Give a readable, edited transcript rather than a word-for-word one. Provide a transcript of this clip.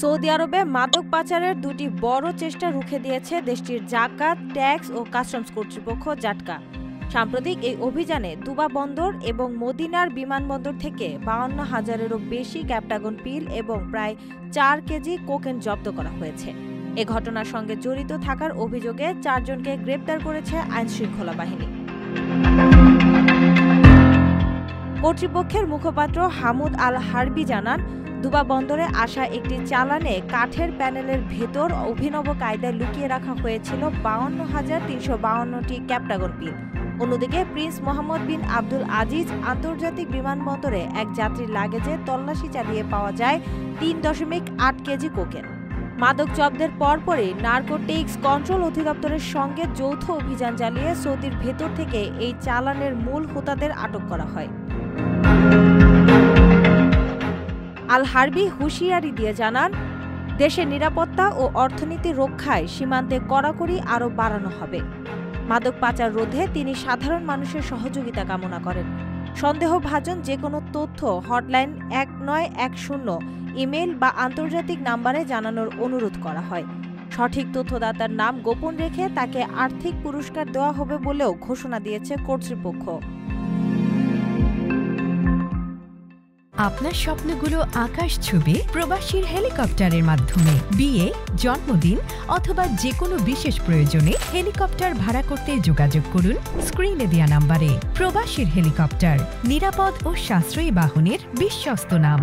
Saudi আরবে মাদক পাচারের দুটি বড় চেষ্টা রুখে দিয়েছে দেশটির জাকাত, ট্যাক্স ও কাস্টমস কর্তৃপক্ষ জাটকা। সাম্প্রতিক এই অভিযানে দুবা বন্দর এবং মদিনার বিমানবন্দর থেকে 52,000-এরও বেশি ক্যাপটাগন পিল এবং প্রায় 4 কেজি কোকেন জব্দ করা হয়েছে। এ ঘটনার সঙ্গে জড়িত থাকার অভিযোগে 4 জনকে গ্রেপ্তার করেছে আইনশৃঙ্খলা বাহিনী। কর্তৃপক্ষের মুখপাত্র হামুদ আল হারবি জানান, দুবা বন্দরে আসা একটি চালানে কাঠের প্যানেলের ভেতর অভিনব কায়দায় লুকিয়ে রাখা হয়েছিল 52,352টি ক্যাপটাগন পিল। অন্যদিকে প্রিন্স মোহাম্মদ বিন আব্দুল আজিজ আন্তর্জাতিক বিমানবন্দরে এক যাত্রীর লাগেজে তল্লাশি চালিয়ে পাওয়া যায় 3.8 কেজি কোকেন। মাদক জব্দের পরপরই নার্কোটিক্স কন্ট্রোল অধিদপ্তরের সঙ্গে যৌথ অভিযান চালিয়ে সৌদির ভেতর থেকে এই চালানের মূল হোতাদের আটক করা হয়। আল হারবি হুঁশিয়ারি দিয়ে জানান, দেশের নিরাপত্তা ও অর্থনীতি রক্ষায় সীমান্তে কড়াকড়ি আরও বাড়ানো হবে। মাদক পাচার রোধে তিনি সাধারণ মানুষের সহযোগিতা কামনা করেন। সন্দেহভাজন যে কোনো তথ্য হটলাইন 1910, ইমেল বা আন্তর্জাতিক নাম্বারে জানানোর অনুরোধ করা হয়। সঠিক তথ্যদাতার নাম গোপন রেখে তাকে আর্থিক পুরস্কার দেওয়া হবে বলেও ঘোষণা দিয়েছে কর্তৃপক্ষ। আপনার স্বপ্নগুলো আকাশ ছুবে প্রবাসীর হেলিকপ্টারের মাধ্যমে। বিয়ে, জন্মদিন অথবা যে কোনো বিশেষ প্রয়োজনে হেলিকপ্টার ভাড়া করতে যোগাযোগ করুন স্ক্রিনে দেয়া নাম্বারে। প্রবাসীর হেলিকপ্টার, নিরাপদ ও সাশ্রয়ী বাহনের বিশ্বস্ত নাম।